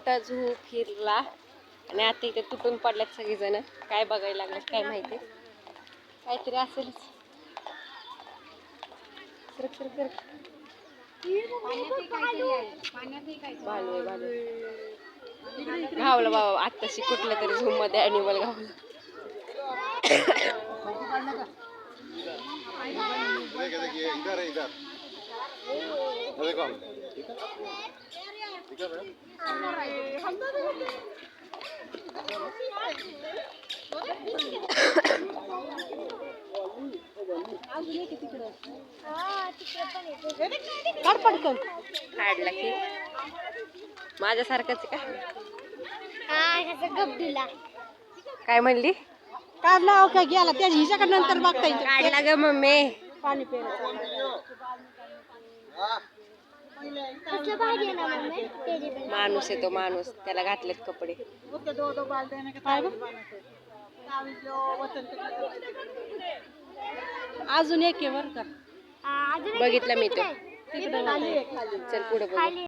मोठा झू फिरला आणि आता इथे तुटून पडल्यात सगळेजण. काय बघायला लागले काय माहिती, काहीतरी असेल. घावलं बाबा आत्ताशी कुठलं तरी झूम मध्ये ॲनिमल घावलं. काढला की माझ्यासारखंच का? काय म्हणली? काढला का गेला त्याच्या हिच्याकडे नंतर बघता येईल. काढला ग मम्मी. पाणी प्यायला माणूस आहे तो माणूस, त्याला घातलेत कपडे. अजून एक आहे बर का, बघितलं मी तो. चल पुढे बघू.